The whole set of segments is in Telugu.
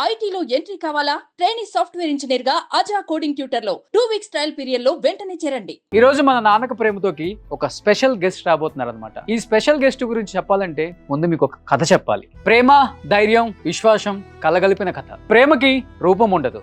ఐటీలో ఎంట్రీ కావాలా? ట్రైనీ సాఫ్ట్వేర్ ఇంజనీర్ గా అజా కోడింగ్ ట్యూటర్ లో 2 వీక్స్ ట్రయల్ పీరియడ్ లో వెంటనే చేరండి. ఈ రోజు మన నాన్నక ప్రేమతోకి ఒక స్పెషల్ గెస్ట్ రాబోతున్నారు అనమాట. ఈ స్పెషల్ గెస్ట్ గురించి చెప్పాలంటే ముందు మీకు ఒక కథ చెప్పాలి. ప్రేమ, ధైర్యం, విశ్వాసం కలగలిపిన కథ. ప్రేమకి రూపం ఉండదు,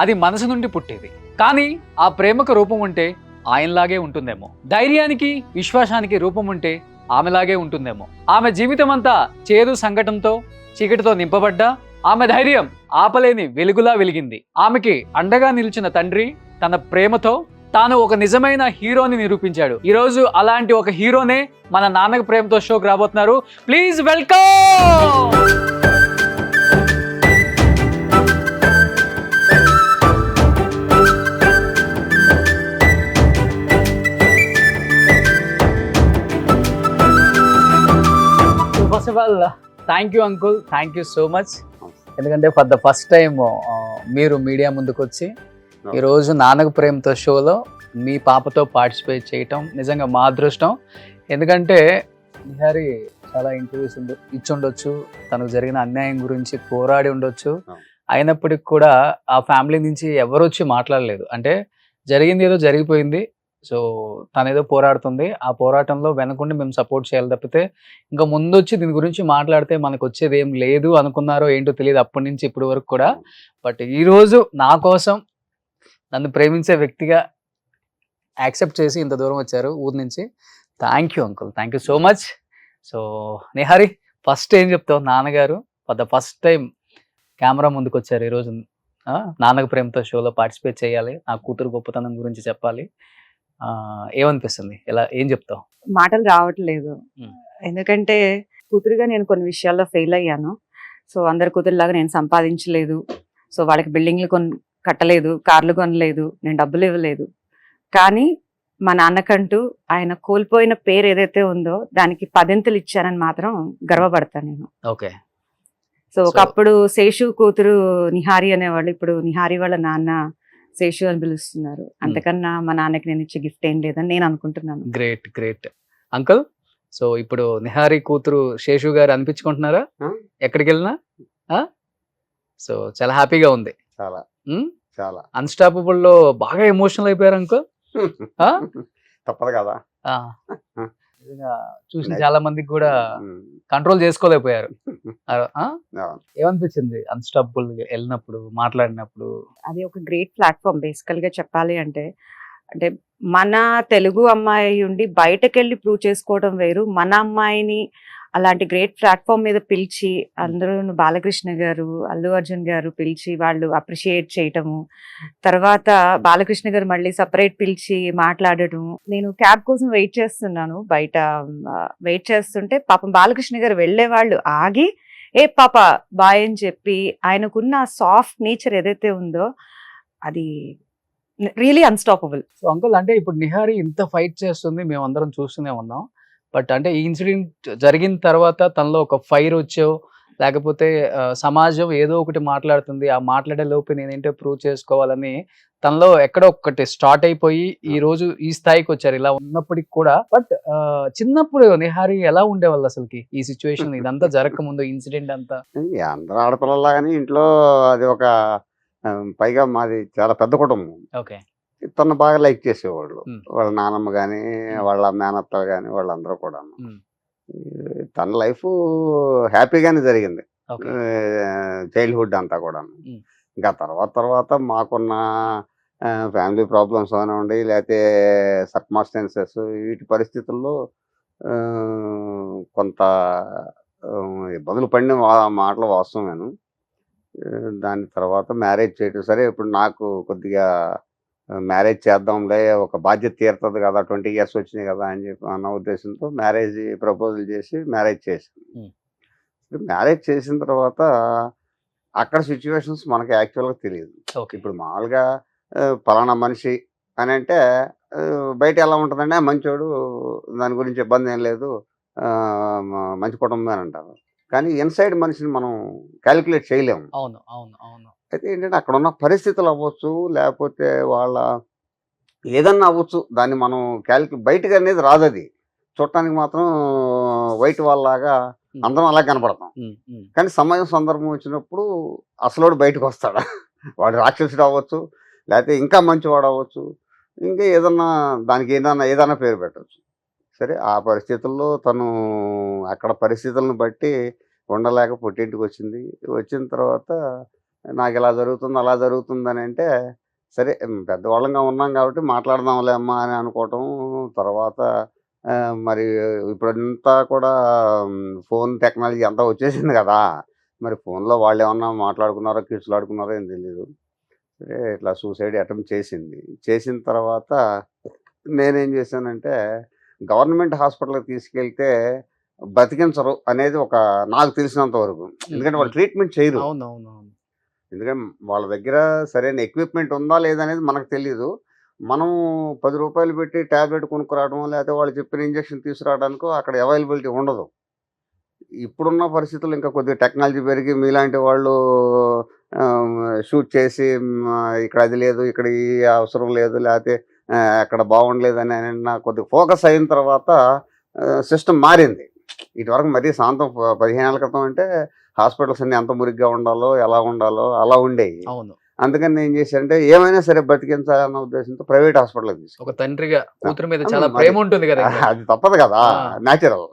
అది మనసు నుండి పుట్టేది. కానీ ఆ ప్రేమకు రూపం ఉంటే ఆయనలాగే ఉంటుందేమో. ధైర్యానికి, విశ్వాసానికి రూపం ఉంటే ఆమెలాగే ఉంటుందేమో. ఆమె జీవితం అంతా చేదు సంఘటనతో, చీకటితో నింపబడ్డా ఆమె ధైర్యం ఆపలేని వెలుగులా వెలిగింది. ఆమెకి అండగా నిలిచిన తండ్రి తన ప్రేమతో తాను ఒక నిజమైన హీరోని నిరూపించాడు. ఈ రోజు అలాంటి ఒక హీరోనే మన నాన్నక ప్రేమతో షోకి రాబోతున్నారు. Please welcome. First of all thank you uncle, thank you so much. ఎందుకంటే ఫర్ ద ఫస్ట్ టైం మీరు మీడియా ముందుకు వచ్చి ఈరోజు నాన్నక ప్రేమతో షోలో మీ పాపతో పార్టిసిపేట్ చేయటం నిజంగా మా అదృష్టం. ఎందుకంటే నిహారి చాలా ఇంటర్వ్యూస్ ఇచ్చుండొచ్చు, తనకు జరిగిన అన్యాయం గురించి పోరాడి ఉండొచ్చు. అయినప్పటికి కూడా ఆ ఫ్యామిలీ నుంచి ఎవరు వచ్చి మాట్లాడలేదు. అంటే జరిగింది ఏదో జరిగిపోయింది, సో తనేదో పోరాడుతుంది, ఆ పోరాటంలో వెనకుండి మేము సపోర్ట్ చేయాలి తప్పితే ఇంకా ముందు వచ్చి దీని గురించి మాట్లాడితే మనకు వచ్చేది ఏం లేదు అనుకున్నారో ఏంటో తెలియదు అప్పటి నుంచి ఇప్పటి వరకు కూడా. బట్ ఈరోజు నా కోసం నన్ను ప్రేమించే వ్యక్తిగా యాక్సెప్ట్ చేసి ఇంత దూరం వచ్చారు ఊరి నుంచి. Thank you uncle, thank you so much. So Nihari, first ఏం చెప్తావు? నాన్నగారు for the first time camera ముందుకు వచ్చారు ఈరోజు. నాన్నక ప్రేమతో షోలో పార్టిసిపేట్ చేయాలి, నా కూతురు గొప్పతనం గురించి చెప్పాలి. ఏమనిపిస్తుంది? ఏం చెప్తావు? మాటలు రావట్లేదు. ఎందుకంటే కూతురుగా నేను కొన్ని విషయాల్లో ఫెయిల్ అయ్యాను. సో అందరి కూతురులాగా నేను సంపాదించలేదు. సో వాళ్ళకి బిల్డింగ్లు కట్టలేదు, కార్లు కొనలేదు, నేను డబ్బులు ఇవ్వలేదు. కానీ మా నాన్నకంటూ ఆయన కోల్పోయిన పేరు ఏదైతే ఉందో దానికి 10 ఇచ్చానని మాత్రం గర్వపడతాను నేను. ఓకే. సో ఒకప్పుడు శేషు కూతురు నిహారి అనేవాళ్ళు, ఇప్పుడు నిహారి వాళ్ళ నాన్న శేషు అని పిలుస్తున్నారు. అంతకన్నా మా నాన్నకి నేను ఇచ్చే గిఫ్ట్ ఏం లేదని నేను అనుకుంటున్నాను. Great great uncle. సో ఇప్పుడు నిహారి కూతురు శేషు గారు అనిపించుకుంటున్నారా ఎక్కడికి వెళ్ళినా? సో చాలా హ్యాపీగా ఉంది. చాలా చాలా అన్స్టాపబుల్ లో బాగా ఎమోషనల్ అయిపోయారు అంకుల్. తప్పదు కదా, చూసిన చాలా మందికి కూడా కంట్రోల్ చేసుకోలేకపోయారు. ఏమనిపించింది అన్స్టాపబుల్ వెళ్ళినప్పుడు, మాట్లాడినప్పుడు? అది ఒక గ్రేట్ ప్లాట్ఫామ్ బేసికల్ గా చెప్పాలి అంటే. అంటే మన తెలుగు అమ్మాయి ఉండి బయటకెళ్ళి ప్రూవ్ చేసుకోవడం వేరు. మన అమ్మాయిని అలాంటి గ్రేట్ ప్లాట్ఫామ్ మీద పిలిచి అందరూ బాలకృష్ణ గారు, అల్లు అర్జున్ గారు పిలిచి వాళ్ళు అప్రిషియేట్ చేయటము, తర్వాత బాలకృష్ణ గారు మళ్ళీ సపరేట్ పిలిచి మాట్లాడటము. నేను క్యాబ్ కోసం వెయిట్ చేస్తున్నాను, బయట వెయిట్ చేస్తుంటే పాపం బాలకృష్ణ గారు వెళ్ళే వాళ్ళు ఆగి ఏ పాప బాయ్ అని చెప్పి ఆయనకున్న సాఫ్ట్ నేచర్ ఏదైతే ఉందో అది రియలీ అన్స్టాపబుల్. సో అంకుల్, అంటే ఇప్పుడు నిహారి ఇంత ఫైట్ చేస్తుంది, మేము అందరం చూస్తూనే ఉన్నాం. బట్ అంటే ఈ ఇన్సిడెంట్ జరిగిన తర్వాత తనలో ఒక ఫైర్ వచ్చో, లేకపోతే సమాజం ఏదో ఒకటి మాట్లాడుతుంది, ఆ మాట్లాడే లోపు నేనేంటో ప్రూవ్ చేసుకోవాలని తనలో ఎక్కడో ఒకటి స్టార్ట్ అయిపోయి ఈ రోజు ఈ స్థాయికి వచ్చారు. ఇలా ఉన్నప్పటికి కూడా బట్ చిన్నప్పుడు నిహారి ఎలా ఉండేవాళ్ళు అసలుకి ఈ సిచ్యువేషన్ ఇదంతా జరగక ముందు ఇన్సిడెంట్ అంతా? అందరూ ఆడపిల్లలాగానే ఇంట్లో అది ఒక పైగా మాది చాలా పెద్ద కుటుంబం. ఓకే. తను బాగా లైక్ చేసేవాళ్ళు, వాళ్ళ నాన్నమ్మ కానీ వాళ్ళ మేనత్తలు కానీ వాళ్ళందరూ కూడా. తన లైఫ్ హ్యాపీగానే జరిగింది, చైల్డ్హుడ్ అంతా కూడా. ఇంకా తర్వాత మాకున్న ఫ్యామిలీ ప్రాబ్లమ్స్ అవనివ్వండి, లేకపోతే సర్కమ్స్టాన్సెస్, వీటి పరిస్థితుల్లో కొంత ఇబ్బందులు పడిన మాటలు వాస్తవమేను. దాని తర్వాత మ్యారేజ్ చేయటం సరే, ఇప్పుడు నాకు కొద్దిగా మ్యారేజ్ చేద్దాంలే, ఒక బాధ్యత తీరుతుంది కదా, 20 years వచ్చినాయి కదా అని చెప్పి అన్న ఉద్దేశంతో మ్యారేజ్ ప్రపోజల్ చేసి మ్యారేజ్ చేసాను. మ్యారేజ్ చేసిన తర్వాత అక్కడ సిచ్యువేషన్స్ మనకి యాక్చువల్గా తెలియదు. ఇప్పుడు మామూలుగా పలానా మనిషి అని అంటే బయట ఎలా ఉంటుందంటే మంచోడు, దాని గురించి ఇబ్బంది ఏం లేదు, మంచి కుటుంబం అని అంటారు. కానీ ఇన్సైడ్ మనిషిని మనం క్యాలిక్యులేట్ చేయలేము. అవును అవును అవును. అయితే ఏంటంటే అక్కడ ఉన్న పరిస్థితులు అవ్వచ్చు, లేకపోతే వాళ్ళ ఏదన్నా అవ్వచ్చు, దాన్ని మనం బయటకు అనేది రాదు. అది చూడటానికి మాత్రం వైట్ వాళ్ళలాగా అందరం అలా కనపడతాం. కానీ సమయం సందర్భం వచ్చినప్పుడు అసలోడు బయటకు వస్తాడా, వాడు రాక్షసుడు అవ్వచ్చు, లేకపోతే ఇంకా మంచివాడు అవ్వచ్చు, ఇంకా ఏదన్నా దానికి ఏదైనా పేరు పెట్టచ్చు. సరే ఆ పరిస్థితుల్లో తను అక్కడ పరిస్థితులను బట్టి ఉండలేక పుట్టింటికి వచ్చింది. వచ్చిన తర్వాత నాకు ఇలా జరుగుతుంది అలా జరుగుతుందని అంటే సరే పెద్దవాళ్ళంగా ఉన్నాం కాబట్టి మాట్లాడదాంలే అమ్మా అని అనుకోవటం. తర్వాత మరి ఇప్పుడంతా కూడా ఫోన్ టెక్నాలజీ అంతా వచ్చేసింది కదా, మరి ఫోన్లో వాళ్ళు ఏమన్నా మాట్లాడుకున్నారో కిడ్స్లాడుకున్నారో ఏం తెలియదు. సరే ఇట్లా సూసైడ్ అటెంప్ట్ చేసింది. చేసిన తర్వాత నేనేం చేశానంటే గవర్నమెంట్ హాస్పిటల్కి తీసుకెళ్తే బతికించరు అనేది ఒక నాకు తెలిసినంత వరకు. ఎందుకంటే వాళ్ళు ట్రీట్మెంట్ చేయరు. ఎందుకంటే వాళ్ళ దగ్గర సరైన ఎక్విప్మెంట్ ఉందా లేదా అనేది మనకు తెలియదు. మనం 10 రూపాయలు పెట్టి ట్యాబ్లెట్ కొనుక్కురావడం లేకపోతే వాళ్ళు చెప్పిన ఇంజక్షన్ తీసుకురావడానికో అక్కడ అవైలబిలిటీ ఉండదు. ఇప్పుడున్న పరిస్థితుల్లో ఇంకా కొద్దిగా టెక్నాలజీ పెరిగి మీలాంటి వాళ్ళు షూట్ చేసి ఇక్కడ అది లేదు, ఇక్కడ ఈ అవసరం లేదు, లేకపోతే అక్కడ బాగుండలేదని కొద్దిగా ఫోకస్ అయిన తర్వాత సిస్టమ్ మారింది. ఇటువరకు మరీ శాంతం 15 ఏళ్ళ క్రితం అంటే హాస్పిటల్స్ అన్ని ఎంత మురిగ్గా ఉండాలో ఎలా ఉండాలో అలా ఉండేవి. అందుకని నేను చేశానంటే ఏమైనా సరే బతికించాలన్న ఉద్దేశంతో ప్రైవేట్ హాస్పిటల్కి తీసుకు. ఒక తండ్రిగా కూతురు మీద చాలా ప్రేమ ఉంటుంది కదా, అది తప్పదు కదా, న్యాచురల్.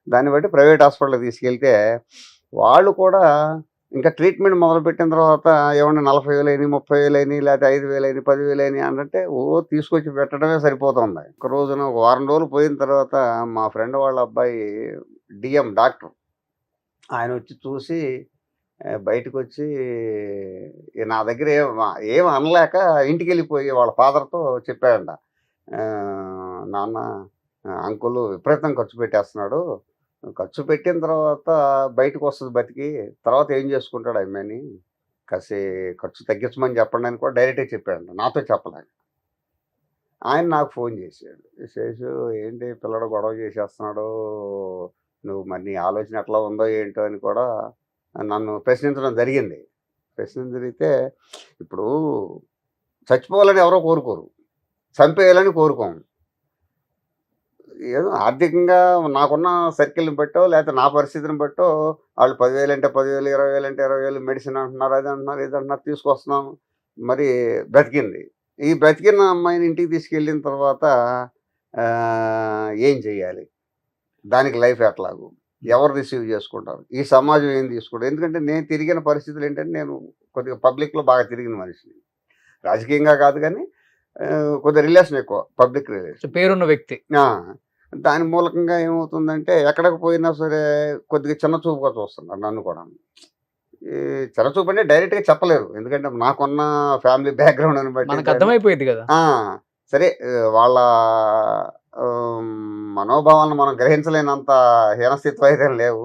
దాన్ని బట్టి ప్రైవేట్ హాస్పిటల్కి తీసుకెళ్తే వాళ్ళు కూడా ఇంకా ట్రీట్మెంట్ మొదలుపెట్టిన తర్వాత ఏమన్నా 40,000 అయినాయి, 30,000 అయినాయి, లేకపోతే 5,000 అయినాయి, 10,000 అయినాయి అంటే తీసుకొచ్చి పెట్టడమే సరిపోతుంది. ఒక రోజున ఒక వారం రోజులు పోయిన తర్వాత మా ఫ్రెండ్ వాళ్ళ అబ్బాయి డిఎం డాక్టర్ ఆయన వచ్చి చూసి బయటకు వచ్చి నా దగ్గర ఏం అనలేక ఇంటికి వెళ్ళిపోయి వాళ్ళ ఫాదర్తో చెప్పాడంట, నాన్న అంకుల్ విపరీతం ఖర్చు పెట్టేస్తున్నాడు, ఖర్చు పెట్టిన తర్వాత బయటకు వస్తుంది బతికి, తర్వాత ఏం చేసుకుంటాడు అమ్మాయిని, కాసి ఖర్చు తగ్గించమని చెప్పండి అని కూడా డైరెక్ట్గా చెప్పాడంట, నాతో చెప్పలేక. ఆయన నాకు ఫోన్ చేశాడు, చేసి ఏంటి పిల్లడు గొడవ చేసేస్తున్నాడు, నువ్వు మరి నీ ఆలోచన ఎట్లా ఉందో ఏంటో అని కూడా నన్ను ప్రశ్నించడం జరిగింది. ప్రశ్నించితే ఇప్పుడు చచ్చిపోవాలని ఎవరో కోరుకోరు, చంపేయాలని కోరుకోము. ఏదో ఆర్థికంగా నాకున్న సర్కిల్ని బట్టో లేకపోతే నా పరిస్థితిని బట్టో వాళ్ళు 10,000 అంటే 10,000, 20,000 అంటే 20,000 మెడిసిన్ అంటున్నారు, అది అంటున్నారు, ఇది అంటున్నారు, తీసుకొస్తున్నాము. మరి బ్రతికింది. ఈ బ్రతికిన అమ్మాయిని ఇంటికి తీసుకెళ్ళిన తర్వాత ఏం చేయాలి, దానికి లైఫ్ ఎట్లాగు, ఎవరు రిసీవ్ చేసుకుంటారు, ఈ సమాజం ఏం తీసుకుంటారు. ఎందుకంటే నేను తిరిగిన పరిస్థితులు ఏంటంటే నేను కొద్దిగా పబ్లిక్లో బాగా తిరిగిన మనిషిని, రాజకీయంగా కాదు కానీ కొద్దిగా రిలేషన్ ఎక్కువ, పబ్లిక్ రిలేషన్, పేరున్న వ్యక్తి. దాని మూలకంగా ఏమవుతుందంటే ఎక్కడికి పోయినా సరే కొద్దిగా చిన్న చూపుగా చూస్తున్నారు నన్ను కూడా. ఈ చిన్న చూపు అంటే డైరెక్ట్గా చెప్పలేరు, ఎందుకంటే నాకున్న ఫ్యామిలీ బ్యాక్గ్రౌండ్ అని బట్టి అర్థమైపోయింది కదా. సరే వాళ్ళ మనోభావాలను మనం గ్రహించలేనంత హీనస్థిత్వం అయితే లేవు.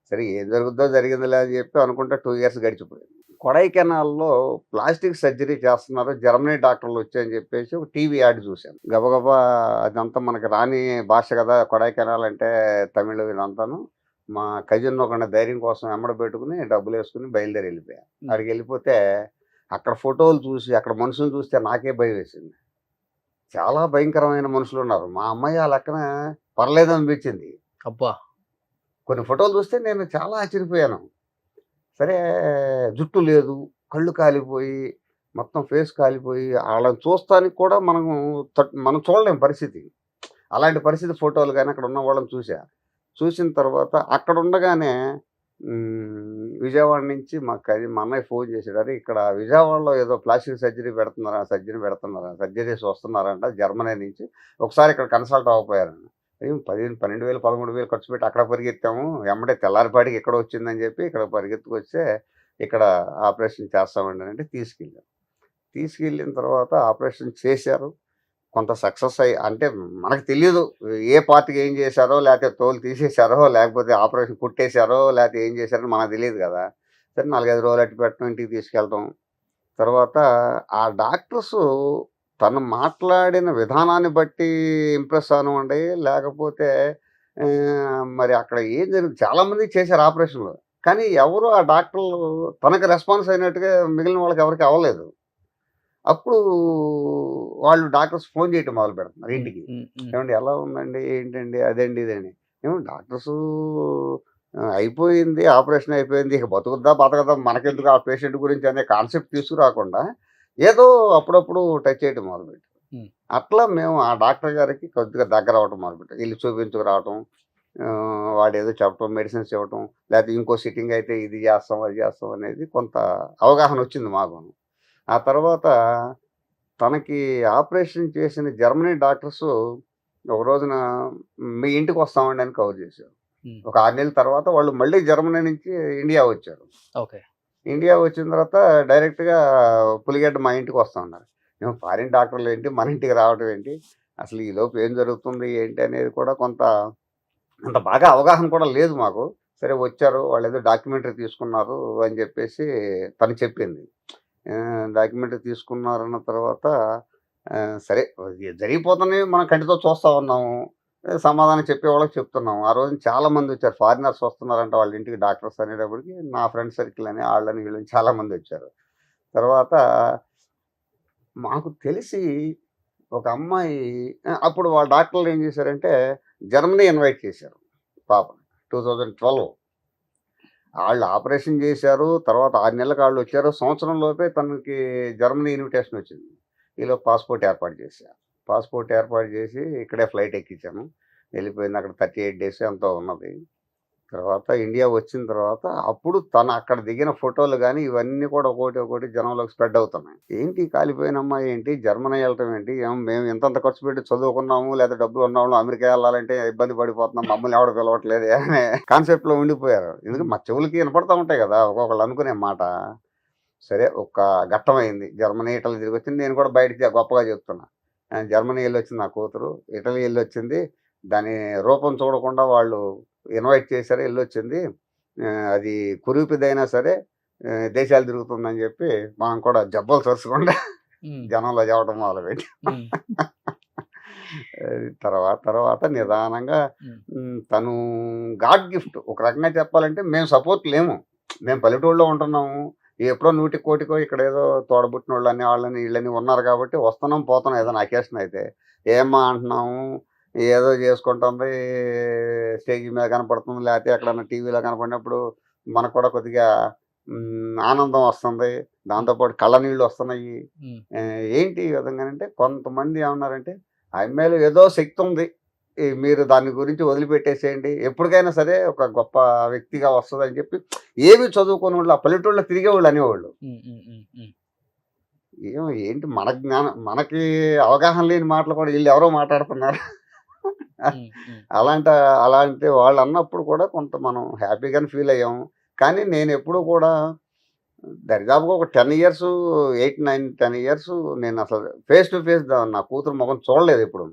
సరే ఏం జరుగుద్దో జరిగిందిలే అని చెప్పి అనుకుంటే 2 years గడిచిపోయింది. కొడైకెనాల్లో ప్లాస్టిక్ సర్జరీ చేస్తున్నారు, జర్మనీ డాక్టర్లు వచ్చాయని చెప్పేసి ఒక టీవీ యాడ్ చూశాను. గబగబా అదంతా మనకి రాని భాష కదా కొడైకెనాల్ అంటే, తమిళ ఇదంతాను. మా కజిన్ ఒక ధైర్యం కోసం ఎమ్మడ పెట్టుకుని డబ్బులు వేసుకుని బయలుదేరి వెళ్ళిపోయాను. అక్కడికి వెళ్ళిపోతే అక్కడ ఫోటోలు చూసి అక్కడ మనుషులు చూస్తే నాకే భయం వేసింది. చాలా భయంకరమైన మనుషులు ఉన్నారు. మా అమ్మాయి ఆ లెక్కన పర్లేదు అనిపించింది. అబ్బా, కొన్ని ఫోటోలు చూస్తే నేను చాలా ఆశ్చర్యపోయాను. సరే జుట్టు లేదు, కళ్ళు కాలిపోయి మొత్తం ఫేస్ కాలిపోయి వాళ్ళని చూస్తానికి కూడా మనం చూడలేం పరిస్థితి. అలాంటి పరిస్థితి ఫోటోలు కానీ అక్కడ ఉన్న వాళ్ళని చూసిన తర్వాత అక్కడ ఉండగానే విజయవాడ నుంచి మా అన్నయ్య ఫోన్ చేశాడు, అరే ఇక్కడ విజయవాడలో ఏదో ప్లాస్టిక్ సర్జరీస్ వస్తున్నారంట జర్మనీ నుంచి, ఒకసారి ఇక్కడ కన్సల్ట్ అవ్వకపోయారండి. 12,000 13,000 ఖర్చు పెట్టి అక్కడ పరిగెత్తాము, ఎమ్మడే తెల్లారిపాటికి ఇక్కడ వచ్చిందని చెప్పి ఇక్కడ పరిగెత్తుకొస్తే ఇక్కడ ఆపరేషన్ చేస్తామండి అంటే తీసుకెళ్ళిన తర్వాత ఆపరేషన్ చేశారు. కొంత సక్సెస్ అయ్యి, అంటే మనకు తెలియదు ఏ పార్టీకి ఏం చేశారో, లేకపోతే తోలు తీసేశారో, లేకపోతే ఆపరేషన్ కుట్టేశారో, లేకపోతే ఏం చేశారో మనకు తెలియదు కదా. సరే 4-5 రోజులు అట్టి పెట్టడం, ఇంటికి తీసుకెళ్తాం. తర్వాత ఆ డాక్టర్స్ తను మాట్లాడిన విధానాన్ని బట్టి ఇంప్రెస్ అవనివ్వండి, లేకపోతే మరి అక్కడ ఏం జరిగింది, చాలామంది చేశారు ఆపరేషన్లు, కానీ ఎవరు ఆ డాక్టర్లు తనకు రెస్పాన్స్ అయినట్టుగా మిగిలిన వాళ్ళకి ఎవరికి అవ్వలేదు. అప్పుడు వాళ్ళు డాక్టర్స్ ఫోన్ చేయటం మొదలు పెడుతున్నారు ఇంటికి, ఏమండి ఎలా ఉందండి, ఏంటండి, అదండి ఇదండి. ఏమో డాక్టర్స్ అయిపోయింది, ఆపరేషన్ అయిపోయింది, ఇక బతుకుద్దా బతకదా మనకెందుకు ఆ పేషెంట్ గురించి అనే కాన్సెప్ట్ తీసుకురాకుండా ఏదో అప్పుడప్పుడు టచ్ చేయడం మొదలుపెట్టాం. ఉమ్. అట్లా మేము ఆ డాక్టర్ గారికి కొద్దిగా దగ్గర అవ్వటం మొదలుపెట్టాం. వీళ్ళు చూపించుకురావటం, వాడు ఏదో చెప్పటం, మెడిసిన్స్ ఇవ్వటం, లేకపోతే ఇంకో సిట్టింగ్ అయితే ఇది చేస్తాం అది చేస్తాం అనేది కొంత అవగాహన వచ్చింది మాకు. ఆ తర్వాత తనకి ఆపరేషన్ చేసిన జర్మనీ డాక్టర్స్ ఒక రోజున మీ ఇంటికి వస్తామండి అని కవర్ చేశారు. ఉమ్. ఒక 6 నెలల తర్వాత వాళ్ళు మళ్ళీ జర్మనీ నుంచి ఇండియా వచ్చారు. ఓకే. ఇండియా వచ్చిన తర్వాత డైరెక్ట్గా పులిగడ్డ మా ఇంటికి వస్తా ఉన్నారు. మేము ఫారిన్ డాక్టర్లు ఏంటి మన ఇంటికి రావడం ఏంటి, అసలు ఈ లోపు ఏం జరుగుతుంది ఏంటి అనేది కూడా అంత బాగా అవగాహన కూడా లేదు మాకు. సరే వచ్చారు, వాళ్ళు ఏదో డాక్యుమెంటరీ తీసుకున్నారు అని చెప్పేసి తను చెప్పింది. డాక్యుమెంటరీ తీసుకున్నారన్న తర్వాత సరే జరిగిపోతున్నాయి, మనం కంటితో చూస్తూ ఉన్నాము, సమాధానం చెప్పే వాళ్ళకి చెప్తున్నాము. ఆ రోజు చాలామంది వచ్చారు, ఫారినర్స్ వస్తున్నారంట వాళ్ళ ఇంటికి డాక్టర్స్ అనేటప్పటికి నా ఫ్రెండ్ సర్కిల్ అని వాళ్ళని వీళ్ళని చాలామంది వచ్చారు. తర్వాత మాకు తెలిసి ఒక అమ్మాయి అప్పుడు వాళ్ళ డాక్టర్లు ఏం చేశారంటే జర్మనీ ఇన్వైట్ చేశారు పాపని 2012. వాళ్ళు ఆపరేషన్ చేశారు, తర్వాత 6 నెలలకు వాళ్ళు వచ్చారు. సంవత్సరం లోపే తనకి జర్మనీ ఇన్విటేషన్ వచ్చింది. ఈలో పాస్పోర్ట్ ఏర్పాటు చేశారు. పాస్పోర్ట్ ఏర్పాటు చేసి ఇక్కడే ఫ్లైట్ ఎక్కించాను, వెళ్ళిపోయింది. అక్కడ 38 డేస్ ఎంతో ఉన్నది. తర్వాత ఇండియా వచ్చిన తర్వాత అప్పుడు తను అక్కడ దిగిన ఫోటోలు కానీ ఇవన్నీ కూడా ఒకటి జనంలోకి స్ప్రెడ్ అవుతున్నాయి. ఏంటి కాలిపోయిన అమ్మాయి ఏంటి, జర్మనీ వెళ్ళటం ఏంటి, మేము ఇంతంత ఖర్చు పెట్టి చదువుకున్నాము, లేదా డబ్బులు ఉన్నాము, అమెరికా వెళ్ళాలంటే ఇబ్బంది పడిపోతున్నాం, మమ్మల్ని ఎవడ పిలవట్లేదు అనే కాన్సెప్ట్లో ఉండిపోయారు. ఎందుకంటే మా చెవులకి వినపడతా ఉంటాయి కదా ఒక్కొక్కళ్ళు అనుకునే మాట. సరే ఒక ఘట్టమైంది, జర్మనీ ఇటలీ తిరిగి వచ్చింది. నేను కూడా బయట గొప్పగా చెప్తున్నా, జర్మనీ వెళ్ళి వచ్చింది నా కూతురు, ఇటలీ వెళ్ళి వచ్చింది, దాని రూపం చూడకుండా వాళ్ళు ఇన్వైట్ చేశారు, వెళ్ళొచ్చింది, అది కురూపిదైనా సరే దేశాలు తిరుగుతుందని చెప్పి మనం కూడా జబ్బలు చరుచుకుండా జనంలో చెప్పడం మొదలుపెట్టి తర్వాత నిదానంగా తను గాడ్ గిఫ్ట్ ఒక రకంగా చెప్పాలంటే. మేము సపోర్ట్ లేము, మేము పల్లెటూళ్ళలో ఉంటున్నాము, ఎప్పుడో 100 కోటికో ఇక్కడ ఏదో తోడబుట్టిన వాళ్ళని వాళ్ళని వీళ్ళని ఉన్నారు కాబట్టి వస్తున్నాం పోతున్నాం ఏదైనా అకేషన్ అయితే. ఏమ్మా అంటున్నాము, ఏదో చేసుకుంటుంది, స్టేజ్ మీద కనపడుతుంది, లేకపోతే ఎక్కడన్నా టీవీలో కనపడినప్పుడు మనకు కూడా కొద్దిగా ఆనందం వస్తుంది, దాంతోపాటు కళ్ళ నీళ్ళు వస్తున్నాయి. ఏంటి ఈ విధంగానంటే కొంతమంది ఏమన్నారంటే ఆ అమ్మాయిలో ఏదో శక్తి ఉంది, మీరు దాని గురించి వదిలిపెట్టేసేయండి, ఎప్పటికైనా సరే ఒక గొప్ప వ్యక్తిగా వస్తుంది అని చెప్పి ఏమి చదువుకునే వాళ్ళు ఆ పల్లెటూళ్ళలో తిరిగేవాళ్ళు అనేవాళ్ళు. ఏంటి మన జ్ఞానం, మనకి అవగాహన లేని మాటలు కూడా వీళ్ళు ఎవరో మాట్లాడుతున్నారు. అలాంటి వాళ్ళు అన్నప్పుడు కూడా కొంత మనం హ్యాపీగానే ఫీల్ అయ్యాము. కానీ నేను ఎప్పుడు కూడా దరిదాపుగా ఒక 10 ఇయర్స్ 8, 9, 10 ఇయర్స్ నేను అసలు ఫేస్ టు ఫేస్ నా కూతురు ముఖం చూడలేదు ఎప్పుడు.